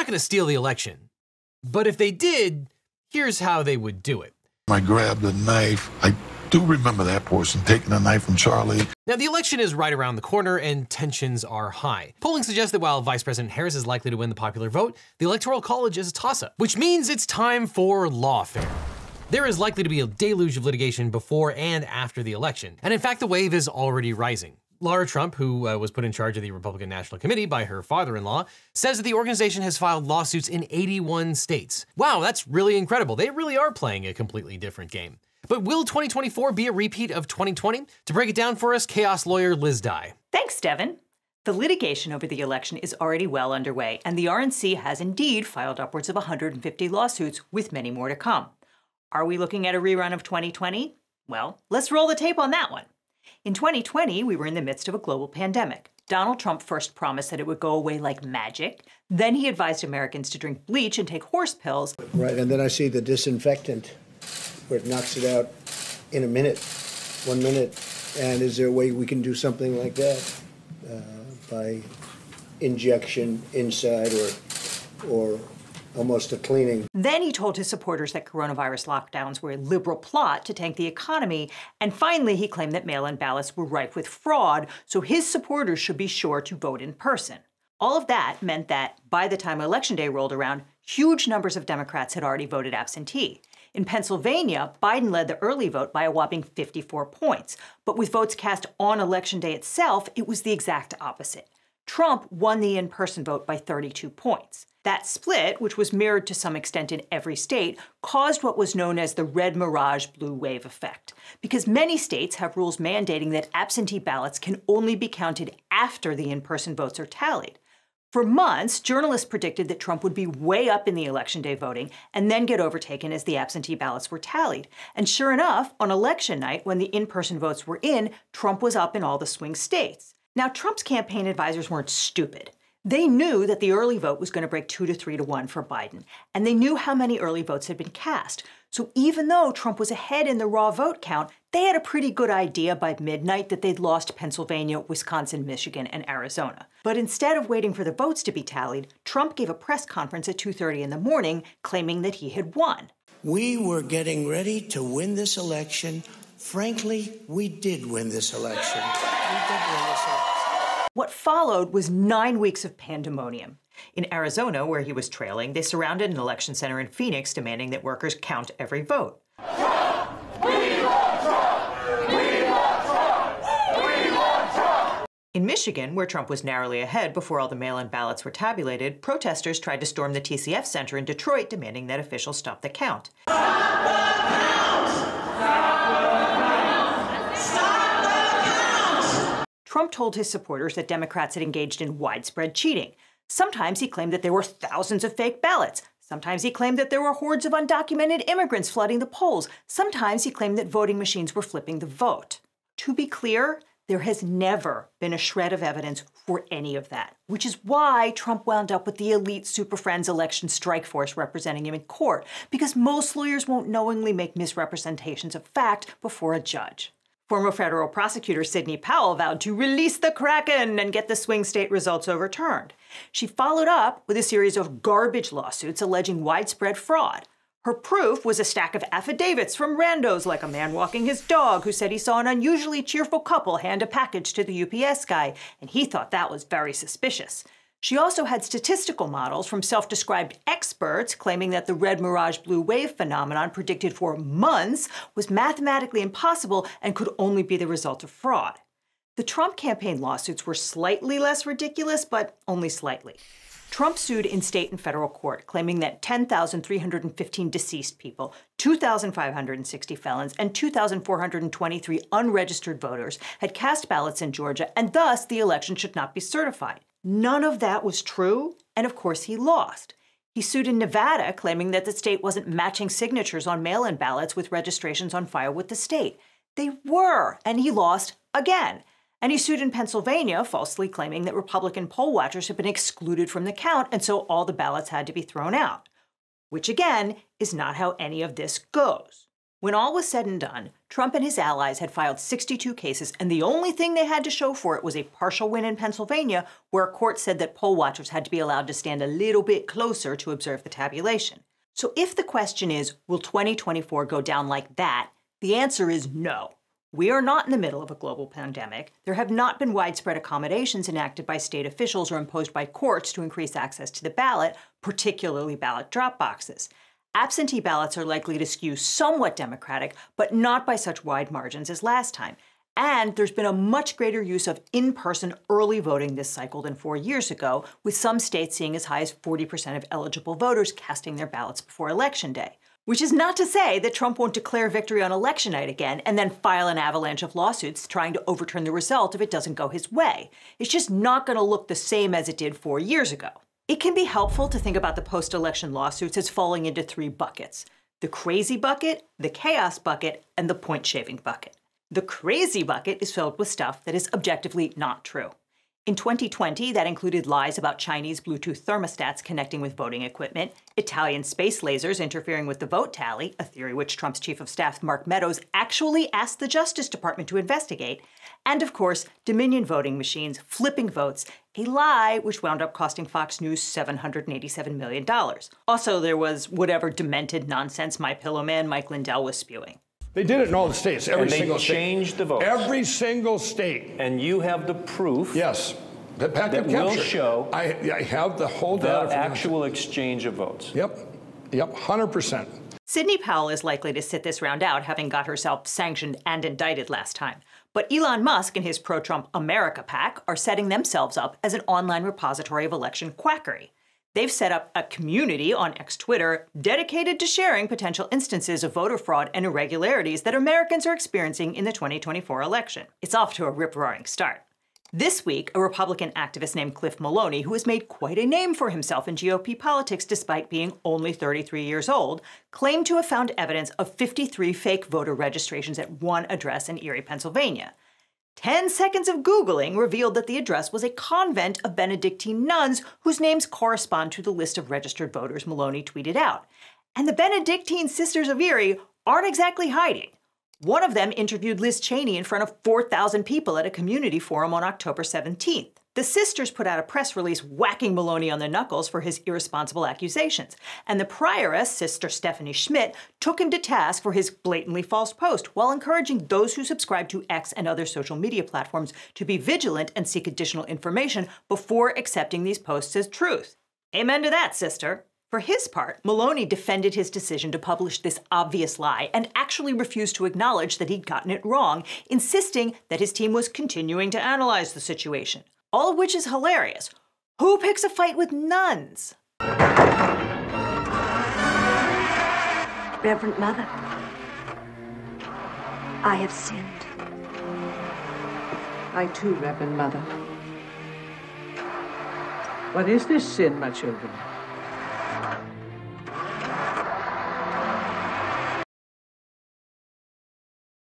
not going to steal the election. But if they did, here's how they would do it. I grabbed a knife. I do remember that portion, taking a knife from Charlie. Now, the election is right around the corner and tensions are high. Polling suggests that while Vice President Harris is likely to win the popular vote, the Electoral College is a toss-up, which means it's time for lawfare. There is likely to be a deluge of litigation before and after the election, and in fact the wave is already rising. Laura Trump, who was put in charge of the Republican National Committee by her father-in-law, says that the organization has filed lawsuits in 81 states. Wow, that's really incredible. They really are playing a completely different game. But will 2024 be a repeat of 2020? To break it down for us, chaos lawyer Liz Dye. Thanks, Devin. The litigation over the election is already well underway, and the RNC has indeed filed upwards of 150 lawsuits, with many more to come. Are we looking at a rerun of 2020? Well, let's roll the tape on that one. In 2020, we were in the midst of a global pandemic. Donald Trump first promised that it would go away like magic. Then he advised Americans to drink bleach and take horse pills. Right, and then I see the disinfectant, where it knocks it out in a minute, 1 minute. And is there a way we can do something like that by injection inside or almost a cleaning? Then he told his supporters that coronavirus lockdowns were a liberal plot to tank the economy. And finally, he claimed that mail-in ballots were rife with fraud, so his supporters should be sure to vote in person. All of that meant that by the time Election Day rolled around, huge numbers of Democrats had already voted absentee. In Pennsylvania, Biden led the early vote by a whopping 54 points. But with votes cast on Election Day itself, it was the exact opposite. Trump won the in-person vote by 32 points. That split, which was mirrored to some extent in every state, caused what was known as the red mirage blue wave effect, because many states have rules mandating that absentee ballots can only be counted after the in-person votes are tallied. For months, journalists predicted that Trump would be way up in the Election Day voting and then get overtaken as the absentee ballots were tallied. And sure enough, on election night, when the in-person votes were in, Trump was up in all the swing states. Now, Trump's campaign advisors weren't stupid. They knew that the early vote was going to break 2 to 3 to 1 for Biden, and they knew how many early votes had been cast. So even though Trump was ahead in the raw vote count, they had a pretty good idea by midnight that they'd lost Pennsylvania, Wisconsin, Michigan, and Arizona. But instead of waiting for the votes to be tallied, Trump gave a press conference at 2:30 in the morning claiming that he had won. We were getting ready to win this election. Frankly, we did win this election. What followed was 9 weeks of pandemonium. In Arizona, where he was trailing, they surrounded an election center in Phoenix, demanding that workers count every vote. Trump! We want Trump! We want Trump! We want Trump! In Michigan, where Trump was narrowly ahead before all the mail-in ballots were tabulated, protesters tried to storm the TCF Center in Detroit, demanding that officials stop the count. Stop the count! Stop the count! Trump told his supporters that Democrats had engaged in widespread cheating. Sometimes he claimed that there were thousands of fake ballots. Sometimes he claimed that there were hordes of undocumented immigrants flooding the polls. Sometimes he claimed that voting machines were flipping the vote. To be clear, there has never been a shred of evidence for any of that, which is why Trump wound up with the elite Super Friends election strike force representing him in court, because most lawyers won't knowingly make misrepresentations of fact before a judge. Former federal prosecutor Sidney Powell vowed to release the Kraken and get the swing state results overturned. She followed up with a series of garbage lawsuits alleging widespread fraud. Her proof was a stack of affidavits from randos like a man walking his dog who said he saw an unusually cheerful couple hand a package to the UPS guy, and he thought that was very suspicious. She also had statistical models from self-described experts claiming that the red mirage blue wave phenomenon predicted for months was mathematically impossible and could only be the result of fraud. The Trump campaign lawsuits were slightly less ridiculous, but only slightly. Trump sued in state and federal court, claiming that 10,315 deceased people, 2,560 felons, and 2,423 unregistered voters had cast ballots in Georgia, and thus the election should not be certified. None of that was true, and of course he lost. He sued in Nevada, claiming that the state wasn't matching signatures on mail-in ballots with registrations on file with the state. They were, and he lost again. And he sued in Pennsylvania, falsely claiming that Republican poll watchers had been excluded from the count, and so all the ballots had to be thrown out. Which, again, is not how any of this goes. When all was said and done, Trump and his allies had filed 62 cases, and the only thing they had to show for it was a partial win in Pennsylvania, where a court said that poll watchers had to be allowed to stand a little bit closer to observe the tabulation. So if the question is, will 2024 go down like that? The answer is no. We are not in the middle of a global pandemic. There have not been widespread accommodations enacted by state officials or imposed by courts to increase access to the ballot, particularly ballot drop boxes. Absentee ballots are likely to skew somewhat Democratic, but not by such wide margins as last time. And there's been a much greater use of in-person early voting this cycle than 4 years ago, with some states seeing as high as 40% of eligible voters casting their ballots before Election Day. Which is not to say that Trump won't declare victory on election night again and then file an avalanche of lawsuits trying to overturn the result if it doesn't go his way. It's just not going to look the same as it did 4 years ago. It can be helpful to think about the post-election lawsuits as falling into 3 buckets: the crazy bucket, the chaos bucket, and the point-shaving bucket. The crazy bucket is filled with stuff that is objectively not true. In 2020, that included lies about Chinese Bluetooth thermostats connecting with voting equipment, Italian space lasers interfering with the vote tally, a theory which Trump's chief of staff Mark Meadows actually asked the Justice Department to investigate, and of course, Dominion voting machines flipping votes, a lie which wound up costing Fox News $787 million. Also, there was whatever demented nonsense My Pillow Man Mike Lindell was spewing. They did it in all the states, every single state. And they changed the votes. Every single state. And you have the proof. Yes. That will show I have the whole data. The actual exchange of votes. Yep, 100%. Sidney Powell is likely to sit this round out, having got herself sanctioned and indicted last time. But Elon Musk and his pro-Trump America PAC are setting themselves up as an online repository of election quackery. They've set up a community on ex-Twitter dedicated to sharing potential instances of voter fraud and irregularities that Americans are experiencing in the 2024 election. It's off to a rip-roaring start. This week, a Republican activist named Cliff Maloney, who has made quite a name for himself in GOP politics despite being only 33 years old, claimed to have found evidence of 53 fake voter registrations at one address in Erie, Pennsylvania. 10 seconds of Googling revealed that the address was a convent of Benedictine nuns whose names correspond to the list of registered voters Maloney tweeted out. And the Benedictine Sisters of Erie aren't exactly hiding. One of them interviewed Liz Cheney in front of 4,000 people at a community forum on October 17th. The sisters put out a press release whacking Maloney on the knuckles for his irresponsible accusations, and the prioress, Sister Stephanie Schmidt, took him to task for his blatantly false post, while encouraging those who subscribe to X and other social media platforms to be vigilant and seek additional information before accepting these posts as truth. Amen to that, sister. For his part, Maloney defended his decision to publish this obvious lie and actually refused to acknowledge that he'd gotten it wrong, insisting that his team was continuing to analyze the situation. All of which is hilarious. Who picks a fight with nuns? Reverend Mother, I have sinned. I too, Reverend Mother. What is this sin, my children?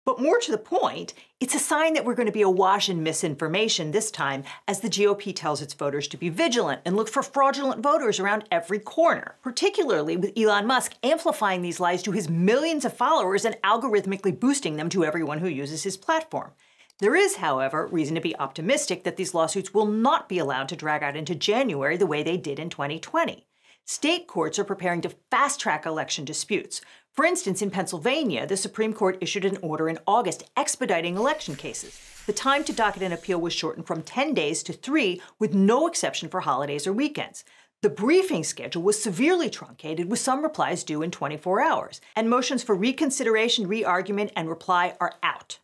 But more to the point, it's a sign that we're going to be awash in misinformation this time as the GOP tells its voters to be vigilant and look for fraudulent voters around every corner, particularly with Elon Musk amplifying these lies to his millions of followers and algorithmically boosting them to everyone who uses his platform. There is, however, reason to be optimistic that these lawsuits will not be allowed to drag out into January the way they did in 2020. State courts are preparing to fast-track election disputes. For instance, in Pennsylvania, the Supreme Court issued an order in August expediting election cases. The time to docket an appeal was shortened from 10 days to 3, with no exception for holidays or weekends. The briefing schedule was severely truncated, with some replies due in 24 hours, and motions for reconsideration, re-argument, and reply are out.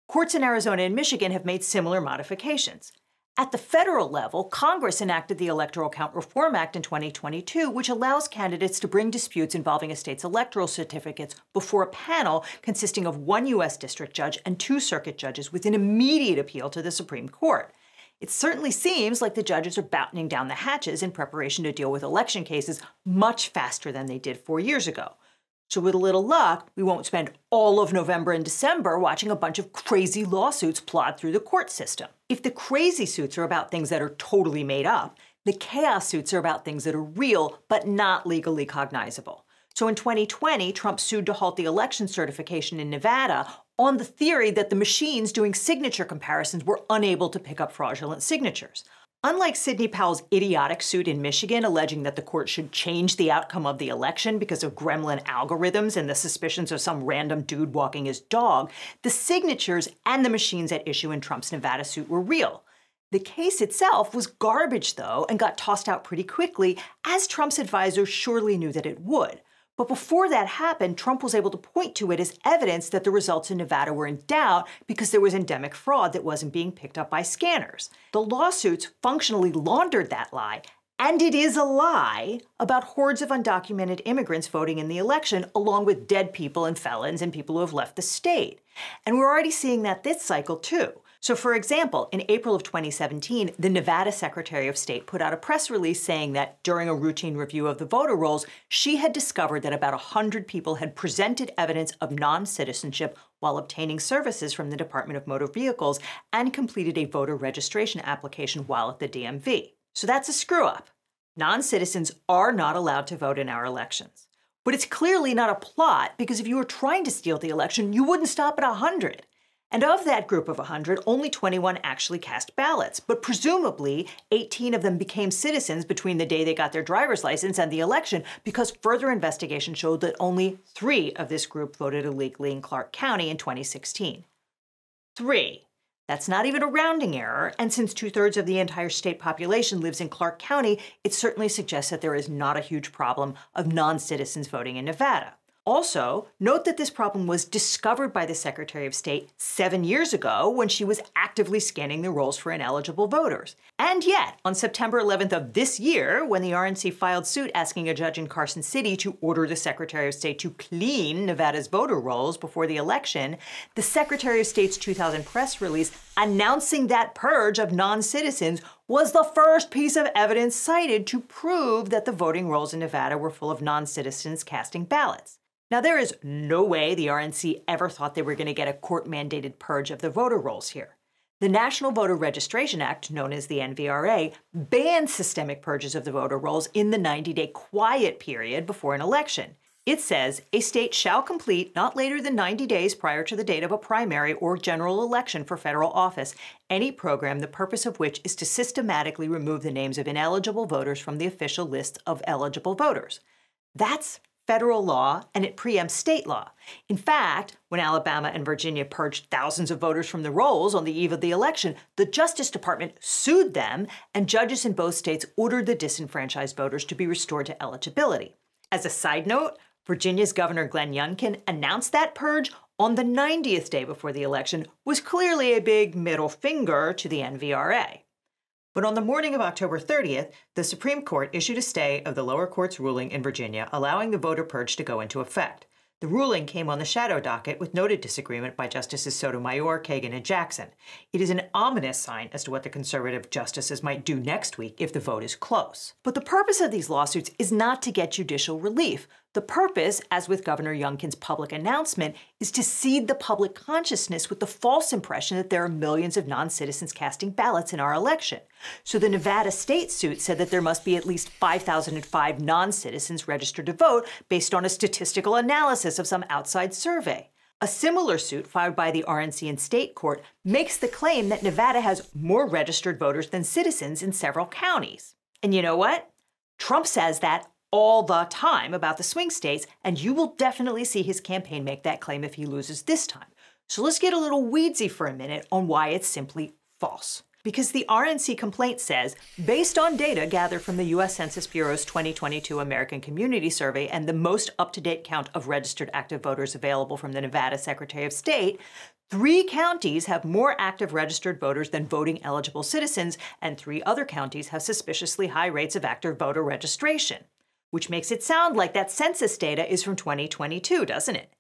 Courts in Arizona and Michigan have made similar modifications. At the federal level, Congress enacted the Electoral Count Reform Act in 2022, which allows candidates to bring disputes involving a state's electoral certificates before a panel consisting of 1 U.S. district judge and 2 circuit judges with an immediate appeal to the Supreme Court. It certainly seems like the judges are battening down the hatches in preparation to deal with election cases much faster than they did 4 years ago. So with a little luck, we won't spend all of November and December watching a bunch of crazy lawsuits plod through the court system. If the crazy suits are about things that are totally made up, the chaos suits are about things that are real but not legally cognizable. So in 2020, Trump sued to halt the election certification in Nevada on the theory that the machines doing signature comparisons were unable to pick up fraudulent signatures. Unlike Sidney Powell's idiotic suit in Michigan alleging that the court should change the outcome of the election because of gremlin algorithms and the suspicions of some random dude walking his dog, the signatures and the machines at issue in Trump's Nevada suit were real. The case itself was garbage, though, and got tossed out pretty quickly, as Trump's advisors surely knew that it would. But before that happened, Trump was able to point to it as evidence that the results in Nevada were in doubt because there was endemic fraud that wasn't being picked up by scanners. The lawsuits functionally laundered that lie, and it is a lie, about hordes of undocumented immigrants voting in the election, along with dead people and felons and people who have left the state. And we're already seeing that this cycle, too. So for example, in April of 2017, the Nevada Secretary of State put out a press release saying that during a routine review of the voter rolls, she had discovered that about 100 people had presented evidence of non-citizenship while obtaining services from the Department of Motor Vehicles and completed a voter registration application while at the DMV. So that's a screw-up. Non-citizens are not allowed to vote in our elections. But it's clearly not a plot, because if you were trying to steal the election, you wouldn't stop at 100. And of that group of 100, only 21 actually cast ballots. But presumably, 18 of them became citizens between the day they got their driver's license and the election, because further investigation showed that only 3 of this group voted illegally in Clark County in 2016. 3. That's not even a rounding error, and since 2/3 of the entire state population lives in Clark County, it certainly suggests that there is not a huge problem of non-citizens voting in Nevada. Also, note that this problem was discovered by the Secretary of State 7 years ago when she was actively scanning the rolls for ineligible voters. And yet, on September 11th of this year, when the RNC filed suit asking a judge in Carson City to order the Secretary of State to clean Nevada's voter rolls before the election, the Secretary of State's 2000 press release announcing that purge of non-citizens was the first piece of evidence cited to prove that the voting rolls in Nevada were full of non-citizens casting ballots. Now, there is no way the RNC ever thought they were going to get a court-mandated purge of the voter rolls here. The National Voter Registration Act, known as the NVRA, bans systemic purges of the voter rolls in the 90-day quiet period before an election. It says a state shall complete, not later than 90 days prior to the date of a primary or general election for federal office, any program the purpose of which is to systematically remove the names of ineligible voters from the official list of eligible voters. That's federal law, and it preempts state law. In fact, when Alabama and Virginia purged thousands of voters from the rolls on the eve of the election, the Justice Department sued them, and judges in both states ordered the disenfranchised voters to be restored to eligibility. As a side note, Virginia's Governor Glenn Youngkin announced that purge on the 90th day before the election was clearly a big middle finger to the NVRA. But on the morning of October 30th, the Supreme Court issued a stay of the lower court's ruling in Virginia allowing the voter purge to go into effect. The ruling came on the shadow docket with noted disagreement by Justices Sotomayor, Kagan, and Jackson. It is an ominous sign as to what the conservative justices might do next week if the vote is close. But the purpose of these lawsuits is not to get judicial relief. The purpose, as with Governor Youngkin's public announcement, is to seed the public consciousness with the false impression that there are millions of non-citizens casting ballots in our election. So the Nevada state suit said that there must be at least 5,005 non-citizens registered to vote based on a statistical analysis of some outside survey. A similar suit filed by the RNC in state court makes the claim that Nevada has more registered voters than citizens in several counties. And you know what? Trump says that all the time about the swing states, and you will definitely see his campaign make that claim if he loses this time. So let's get a little weedsy for a minute on why it's simply false. Because the RNC complaint says, based on data gathered from the U.S. Census Bureau's 2022 American Community Survey and the most up-to-date count of registered active voters available from the Nevada Secretary of State, 3 counties have more active registered voters than voting eligible citizens, and 3 other counties have suspiciously high rates of active voter registration. Which makes it sound like that census data is from 2022, doesn't it?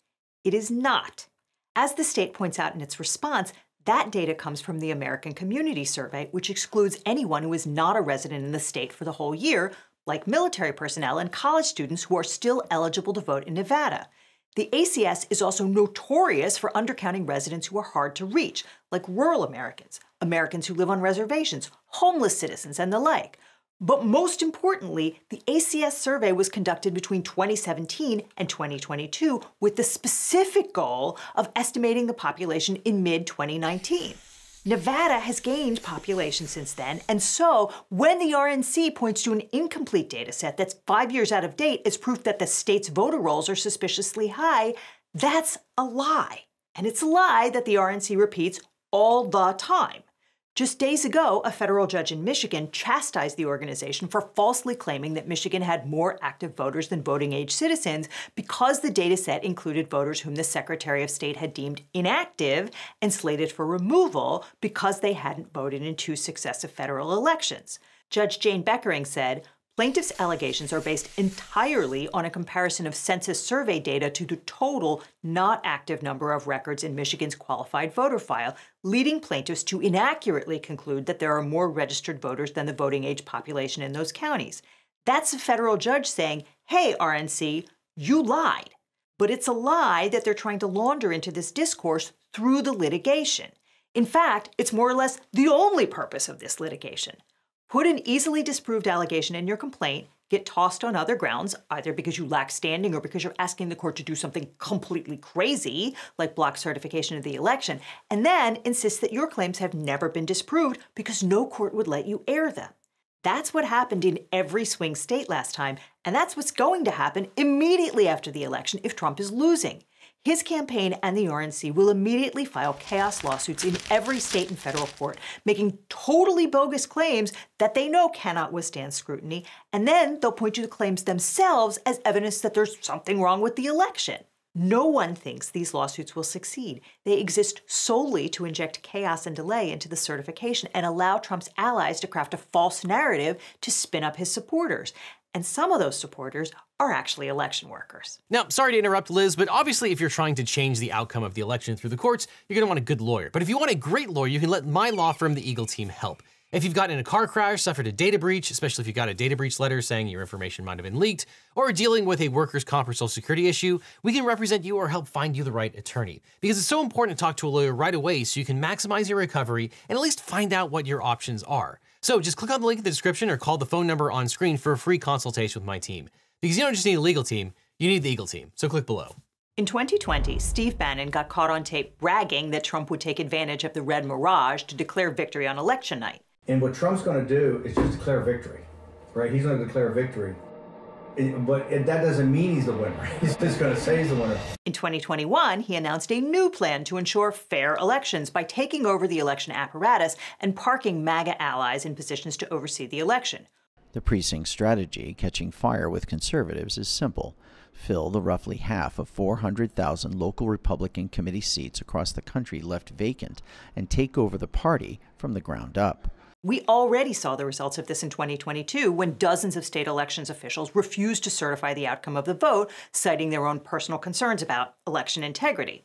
It is not. As the state points out in its response, that data comes from the American Community Survey, which excludes anyone who is not a resident in the state for the whole year, like military personnel and college students who are still eligible to vote in Nevada. The ACS is also notorious for undercounting residents who are hard to reach, like rural Americans, Americans who live on reservations, homeless citizens, and the like. But most importantly, the ACS survey was conducted between 2017 and 2022 with the specific goal of estimating the population in mid-2019. Nevada has gained population since then, and so when the RNC points to an incomplete data set that's 5 years out of date as proof that the state's voter rolls are suspiciously high, that's a lie. And it's a lie that the RNC repeats all the time. Just days ago, a federal judge in Michigan chastised the organization for falsely claiming that Michigan had more active voters than voting-age citizens because the data set included voters whom the Secretary of State had deemed inactive and slated for removal because they hadn't voted in 2 successive federal elections. Judge Jane Beckering said, "Plaintiffs' allegations are based entirely on a comparison of census survey data to the total not active number of records in Michigan's qualified voter file, leading plaintiffs to inaccurately conclude that there are more registered voters than the voting age population in those counties." That's a federal judge saying, hey, RNC, you lied. But it's a lie that they're trying to launder into this discourse through the litigation. In fact, it's more or less the only purpose of this litigation. Put an easily disproved allegation in your complaint, get tossed on other grounds, either because you lack standing or because you're asking the court to do something completely crazy, like block certification of the election, and then insist that your claims have never been disproved because no court would let you air them. That's what happened in every swing state last time, and that's what's going to happen immediately after the election if Trump is losing. His campaign and the RNC will immediately file chaos lawsuits in every state and federal court, making totally bogus claims that they know cannot withstand scrutiny, and then they'll point to the claims themselves as evidence that there's something wrong with the election. No one thinks these lawsuits will succeed. They exist solely to inject chaos and delay into the certification and allow Trump's allies to craft a false narrative to spin up his supporters. And some of those supporters are actually election workers. Now, sorry to interrupt, Liz, but obviously if you're trying to change the outcome of the election through the courts, you're gonna want a good lawyer. But if you want a great lawyer, you can let my law firm, the Eagle Team, help. If you've gotten in a car crash, suffered a data breach, especially if you got a data breach letter saying your information might have been leaked, or are dealing with a workers' comp or social security issue, we can represent you or help find you the right attorney. Because it's so important to talk to a lawyer right away so you can maximize your recovery and at least find out what your options are. So just click on the link in the description or call the phone number on screen for a free consultation with my team. Because you don't just need a legal team, you need the Eagle Team. So click below. In 2020, Steve Bannon got caught on tape bragging that Trump would take advantage of the red mirage to declare victory on election night. And what Trump's going to do is just declare victory, right? He's going to declare victory. But that doesn't mean he's the winner. He's just going to say he's the winner. In 2021, he announced a new plan to ensure fair elections by taking over the election apparatus and parking MAGA allies in positions to oversee the election. The precinct strategy, catching fire with conservatives, is simple. Fill the roughly half of 400,000 local Republican committee seats across the country left vacant and take over the party from the ground up. We already saw the results of this in 2022 when dozens of state elections officials refused to certify the outcome of the vote, citing their own personal concerns about election integrity.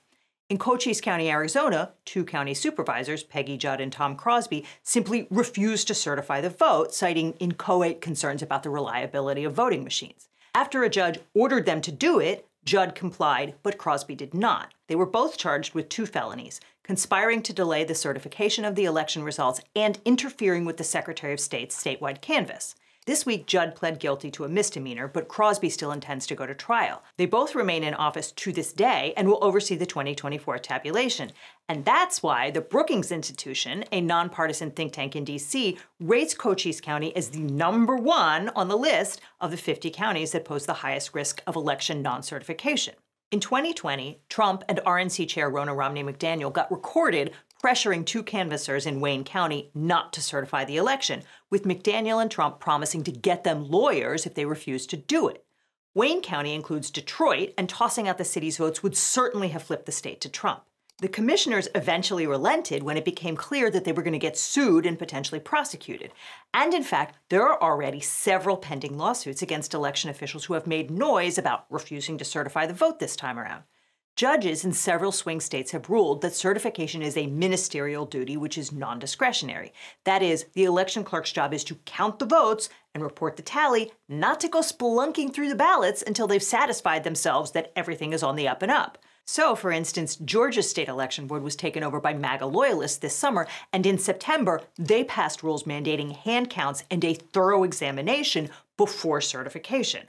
In Cochise County, Arizona, 2 county supervisors, Peggy Judd and Tom Crosby, simply refused to certify the vote, citing inchoate concerns about the reliability of voting machines. After a judge ordered them to do it, Judd complied, but Crosby did not. They were both charged with 2 felonies, conspiring to delay the certification of the election results and interfering with the Secretary of State's statewide canvass. This week, Judd pled guilty to a misdemeanor, but Crosby still intends to go to trial. They both remain in office to this day and will oversee the 2024 tabulation. And that's why the Brookings Institution, a nonpartisan think tank in D.C., rates Cochise County as the #1 on the list of the 50 counties that pose the highest risk of election non-certification. In 2020, Trump and RNC Chair Ronna Romney McDaniel got recorded pressuring 2 canvassers in Wayne County not to certify the election, with McDaniel and Trump promising to get them lawyers if they refused to do it. Wayne County includes Detroit, and tossing out the city's votes would certainly have flipped the state to Trump. The commissioners eventually relented when it became clear that they were going to get sued and potentially prosecuted. And in fact, there are already several pending lawsuits against election officials who have made noise about refusing to certify the vote this time around. Judges in several swing states have ruled that certification is a ministerial duty which is non-discretionary. That is, the election clerk's job is to count the votes and report the tally, not to go spelunking through the ballots until they've satisfied themselves that everything is on the up and up. So, for instance, Georgia's state election board was taken over by MAGA loyalists this summer, and in September, they passed rules mandating hand counts and a thorough examination before certification.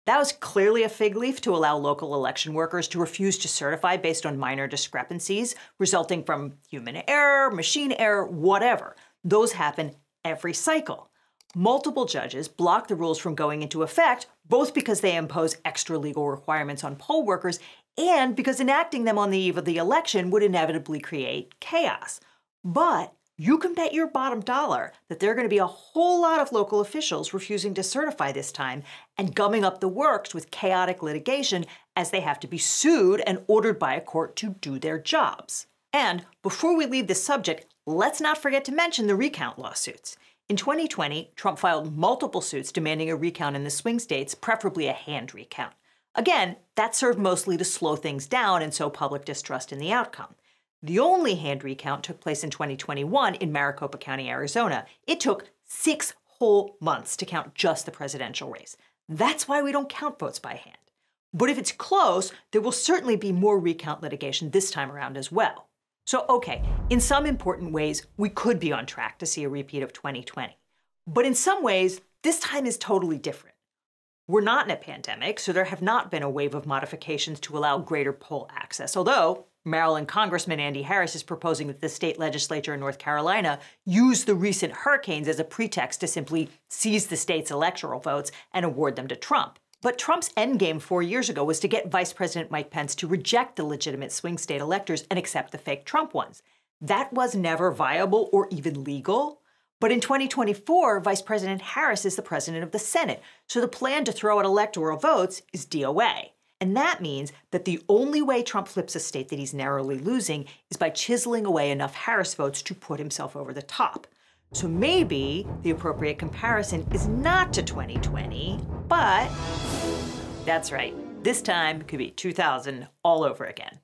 That was clearly a fig leaf to allow local election workers to refuse to certify based on minor discrepancies resulting from human error, machine error, whatever. Those happen every cycle. Multiple judges blocked the rules from going into effect, both because they impose extra legal requirements on poll workers and because enacting them on the eve of the election would inevitably create chaos. But you can bet your bottom dollar that there are going to be a whole lot of local officials refusing to certify this time and gumming up the works with chaotic litigation as they have to be sued and ordered by a court to do their jobs. And before we leave this subject, let's not forget to mention the recount lawsuits. In 2020, Trump filed multiple suits demanding a recount in the swing states, preferably a hand recount. Again, that served mostly to slow things down and sow public distrust in the outcome. The only hand recount took place in 2021 in Maricopa County, Arizona. It took 6 whole months to count just the presidential race. That's why we don't count votes by hand. But if it's close, there will certainly be more recount litigation this time around as well. So, okay, in some important ways, we could be on track to see a repeat of 2020. But in some ways, this time is totally different. We're not in a pandemic, so there have not been a wave of modifications to allow greater poll access, although Maryland Congressman Andy Harris is proposing that the state legislature in North Carolina use the recent hurricanes as a pretext to simply seize the state's electoral votes and award them to Trump. But Trump's endgame 4 years ago was to get Vice President Mike Pence to reject the legitimate swing state electors and accept the fake Trump ones. That was never viable or even legal. But in 2024, Vice President Harris is the president of the Senate, so the plan to throw out electoral votes is DOA. And that means that the only way Trump flips a state that he's narrowly losing is by chiseling away enough Harris votes to put himself over the top. So maybe the appropriate comparison is not to 2020, but that's right. This time could be 2000 all over again.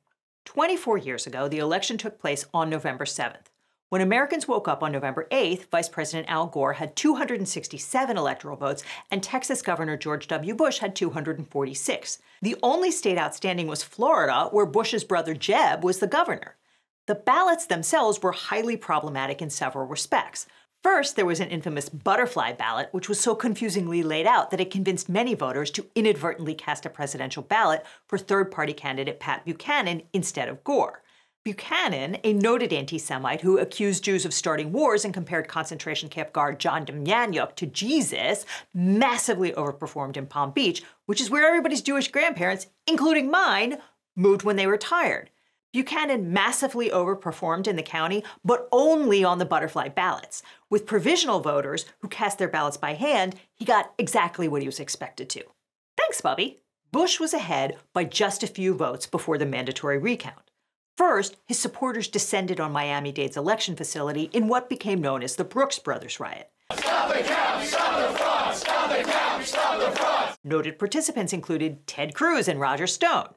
24 years ago, the election took place on November 7th. When Americans woke up on November 8th, Vice President Al Gore had 267 electoral votes, and Texas Governor George W. Bush had 246. The only state outstanding was Florida, where Bush's brother Jeb was the governor. The ballots themselves were highly problematic in several respects. First, there was an infamous butterfly ballot, which was so confusingly laid out that it convinced many voters to inadvertently cast a presidential ballot for third-party candidate Pat Buchanan instead of Gore. Buchanan, a noted anti-Semite who accused Jews of starting wars and compared concentration camp guard John Demjanjuk to Jesus, massively overperformed in Palm Beach, which is where everybody's Jewish grandparents, including mine, moved when they retired. Buchanan massively overperformed in the county, but only on the butterfly ballots. With provisional voters who cast their ballots by hand, he got exactly what he was expected to. Thanks, Bubby. Bush was ahead by just a few votes before the mandatory recount. First, his supporters descended on Miami-Dade's election facility in what became known as the Brooks Brothers riot. Stop the count! Stop the fraud! Stop the count! Stop the fraud! Noted participants included Ted Cruz and Roger Stone.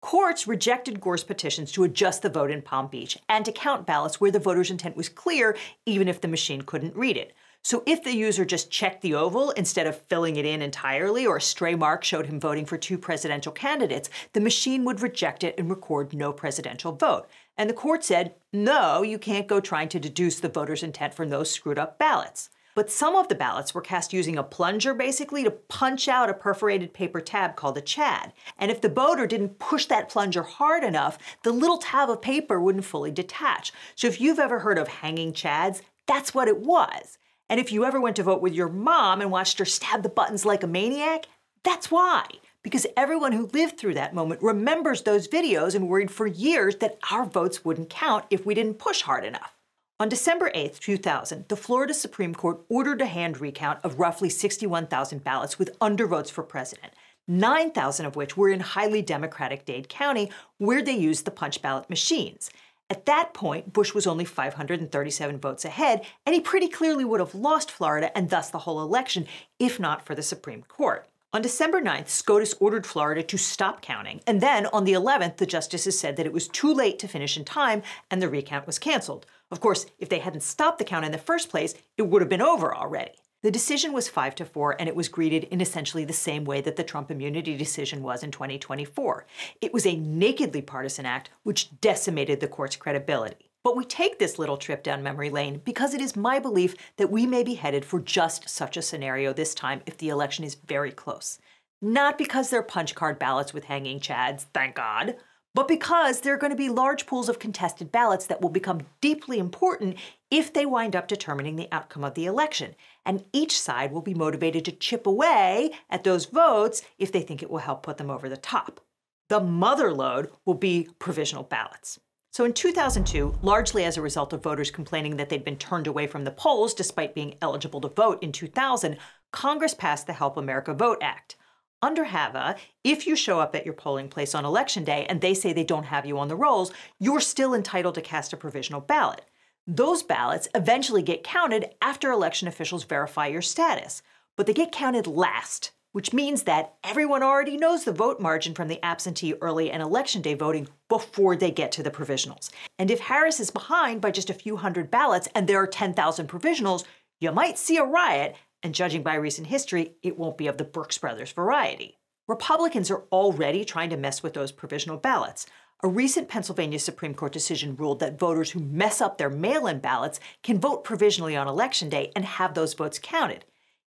Courts rejected Gore's petitions to adjust the vote in Palm Beach and to count ballots where the voter's intent was clear, even if the machine couldn't read it. So if the user just checked the oval instead of filling it in entirely, or a stray mark showed him voting for 2 presidential candidates, the machine would reject it and record no presidential vote. And the court said, no, you can't go trying to deduce the voter's intent from those screwed up ballots. But some of the ballots were cast using a plunger, basically, to punch out a perforated paper tab called a chad. And if the voter didn't push that plunger hard enough, the little tab of paper wouldn't fully detach. So if you've ever heard of hanging chads, that's what it was. And if you ever went to vote with your mom and watched her stab the buttons like a maniac, that's why. Because everyone who lived through that moment remembers those videos and worried for years that our votes wouldn't count if we didn't push hard enough. On December 8, 2000, the Florida Supreme Court ordered a hand recount of roughly 61,000 ballots with undervotes for president, 9,000 of which were in highly Democratic Dade County, where they used the punch ballot machines. At that point, Bush was only 537 votes ahead, and he pretty clearly would have lost Florida and thus the whole election, if not for the Supreme Court. On December 9th, SCOTUS ordered Florida to stop counting, and then on the 11th, the justices said that it was too late to finish in time and the recount was canceled. Of course, if they hadn't stopped the count in the first place, it would have been over already. The decision was 5-4, and it was greeted in essentially the same way that the Trump immunity decision was in 2024. It was a nakedly partisan act which decimated the court's credibility. But we take this little trip down memory lane because it is my belief that we may be headed for just such a scenario this time if the election is very close. Not because they're punch card ballots with hanging chads, thank God, but because there are going to be large pools of contested ballots that will become deeply important if they wind up determining the outcome of the election. And each side will be motivated to chip away at those votes if they think it will help put them over the top. The mother lode will be provisional ballots. So in 2002, largely as a result of voters complaining that they'd been turned away from the polls despite being eligible to vote in 2000, Congress passed the Help America Vote Act. Under HAVA, if you show up at your polling place on Election Day and they say they don't have you on the rolls, you're still entitled to cast a provisional ballot. Those ballots eventually get counted after election officials verify your status, but they get counted last, which means that everyone already knows the vote margin from the absentee, early, and Election Day voting before they get to the provisionals. And if Harris is behind by just a few hundred ballots and there are 10,000 provisionals, you might see a riot. And judging by recent history, it won't be of the Brooks Brothers variety. Republicans are already trying to mess with those provisional ballots. A recent Pennsylvania Supreme Court decision ruled that voters who mess up their mail-in ballots can vote provisionally on Election Day and have those votes counted.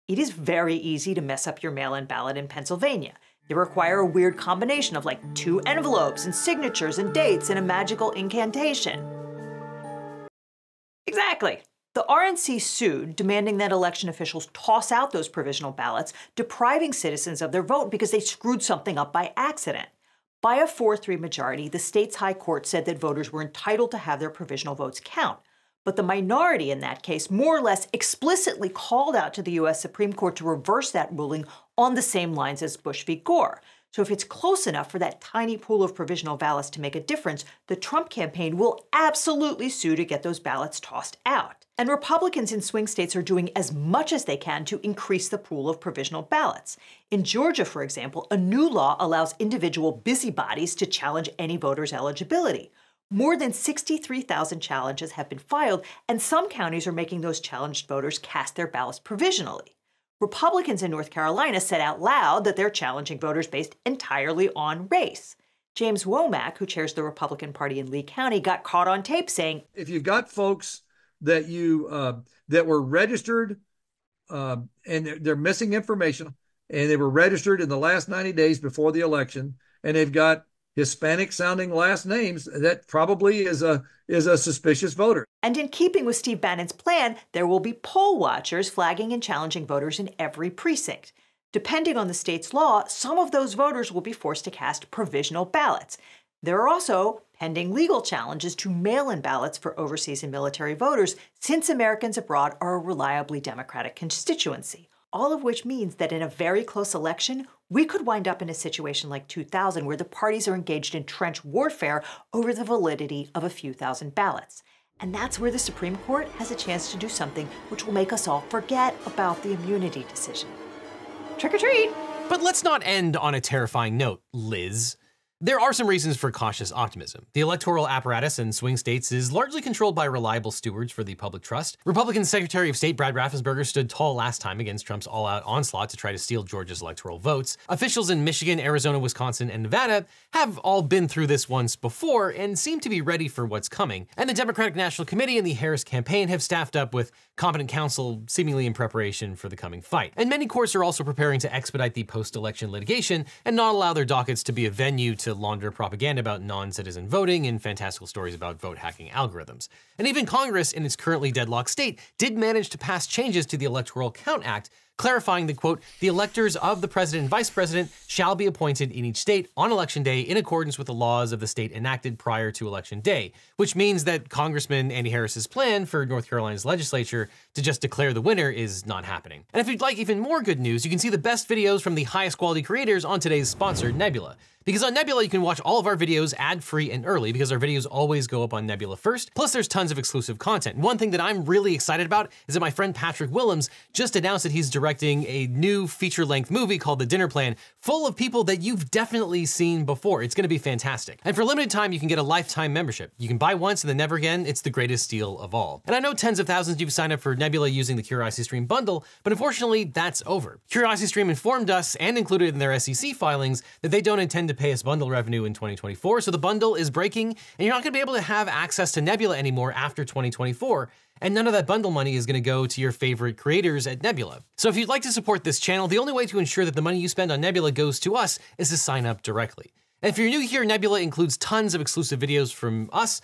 It is very easy to mess up your mail-in ballot in Pennsylvania. They require a weird combination of like 2 envelopes and signatures and dates and a magical incantation. Exactly. The RNC sued, demanding that election officials toss out those provisional ballots, depriving citizens of their vote because they screwed something up by accident. By a 4-3 majority, the state's high court said that voters were entitled to have their provisional votes count. But the minority in that case more or less explicitly called out to the U.S. Supreme Court to reverse that ruling on the same lines as Bush v. Gore. So if it's close enough for that tiny pool of provisional ballots to make a difference, the Trump campaign will absolutely sue to get those ballots tossed out. And Republicans in swing states are doing as much as they can to increase the pool of provisional ballots. In Georgia, for example, a new law allows individual busybodies to challenge any voter's eligibility. More than 63,000 challenges have been filed, and some counties are making those challenged voters cast their ballots provisionally. Republicans in North Carolina said out loud that they're challenging voters based entirely on race. James Womack, who chairs the Republican Party in Lee County, got caught on tape saying, if you've got folks that that were registered and they're missing information, and they were registered in the last 90 days before the election, and they've got Hispanic-sounding last names, that probably is a suspicious voter. And in keeping with Steve Bannon's plan, there will be poll watchers flagging and challenging voters in every precinct. Depending on the state's law, some of those voters will be forced to cast provisional ballots. There are also pending legal challenges to mail-in ballots for overseas and military voters, since Americans abroad are a reliably Democratic constituency. All of which means that in a very close election, we could wind up in a situation like 2000 where the parties are engaged in trench warfare over the validity of a few thousand ballots. And that's where the Supreme Court has a chance to do something which will make us all forget about the immunity decision. Trick or treat! But let's not end on a terrifying note, Liz. There are some reasons for cautious optimism. The electoral apparatus in swing states is largely controlled by reliable stewards for the public trust. Republican Secretary of State Brad Raffensperger stood tall last time against Trump's all-out onslaught to try to steal Georgia's electoral votes. Officials in Michigan, Arizona, Wisconsin, and Nevada have all been through this once before and seem to be ready for what's coming. And the Democratic National Committee and the Harris campaign have staffed up with competent counsel seemingly in preparation for the coming fight. And many courts are also preparing to expedite the post-election litigation and not allow their dockets to be a venue to launder propaganda about non-citizen voting and fantastical stories about vote hacking algorithms. And even Congress, in its currently deadlocked state, did manage to pass changes to the Electoral Count Act, clarifying that, quote, the electors of the president and vice president shall be appointed in each state on election day in accordance with the laws of the state enacted prior to election day, which means that Congressman Andy Harris's plan for North Carolina's legislature to just declare the winner is not happening. And if you'd like even more good news, you can see the best videos from the highest quality creators on today's sponsor, Nebula. Because on Nebula, you can watch all of our videos ad-free and early because our videos always go up on Nebula first. Plus, there's tons of exclusive content. One thing that I'm really excited about is that my friend Patrick Willems just announced that he's directing a new feature-length movie called The Dinner Plan, full of people that you've definitely seen before. It's gonna be fantastic. And for a limited time, you can get a lifetime membership. You can buy once and then never again. It's the greatest deal of all. And I know tens of thousands of you signed up for Nebula using the CuriosityStream bundle, but unfortunately, that's over. CuriosityStream informed us and included in their SEC filings that they don't intend to pay us bundle revenue in 2024, so the bundle is breaking, and you're not gonna be able to have access to Nebula anymore after 2024, and none of that bundle money is gonna go to your favorite creators at Nebula. So if you'd like to support this channel, the only way to ensure that the money you spend on Nebula goes to us is to sign up directly. And if you're new here, Nebula includes tons of exclusive videos from us,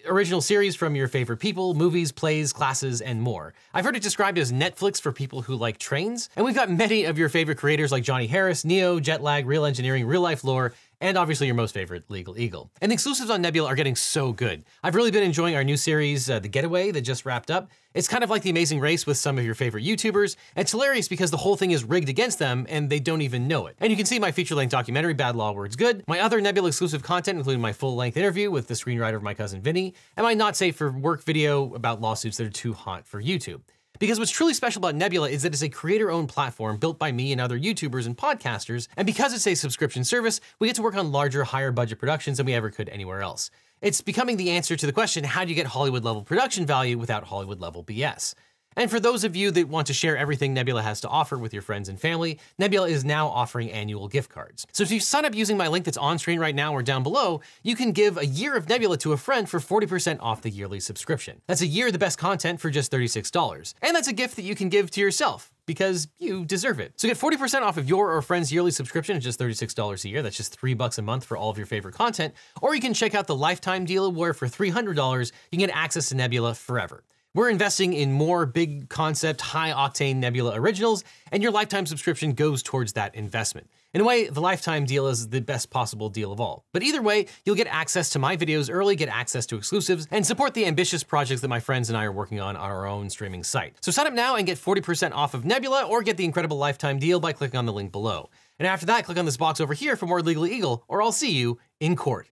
original series from your favorite people, movies, plays, classes, and more. I've heard it described as Netflix for people who like trains, and we've got many of your favorite creators like Johnny Harris, Neo, Jetlag, Real Engineering, Real Life Lore, and obviously your most favorite, LegalEagle. And the exclusives on Nebula are getting so good. I've really been enjoying our new series, The Getaway, that just wrapped up. It's kind of like The Amazing Race with some of your favorite YouTubers, and it's hilarious because the whole thing is rigged against them and they don't even know it. And you can see my feature-length documentary, Bad Law Words Good, my other Nebula exclusive content, including my full-length interview with the screenwriter of My Cousin Vinny, and my not safe for work video about lawsuits that are too hot for YouTube. Because what's truly special about Nebula is that it's a creator-owned platform built by me and other YouTubers and podcasters, and because it's a subscription service, we get to work on larger, higher budget productions than we ever could anywhere else. It's becoming the answer to the question, how do you get Hollywood-level production value without Hollywood-level BS? And for those of you that want to share everything Nebula has to offer with your friends and family, Nebula is now offering annual gift cards. So if you sign up using my link that's on screen right now or down below, you can give a year of Nebula to a friend for 40% off the yearly subscription. That's a year of the best content for just $36. And that's a gift that you can give to yourself, because you deserve it. So get 40% off of your or friend's yearly subscription at just $36 a year. That's just $3 a month for all of your favorite content. Or you can check out the lifetime deal where for $300, you can get access to Nebula forever. We're investing in more big concept, high octane Nebula originals, and your lifetime subscription goes towards that investment. In a way, the lifetime deal is the best possible deal of all. But either way, you'll get access to my videos early, get access to exclusives, and support the ambitious projects that my friends and I are working on our own streaming site. So sign up now and get 40% off of Nebula, or get the incredible lifetime deal by clicking on the link below. And after that, click on this box over here for more LegalEagle, or I'll see you in court.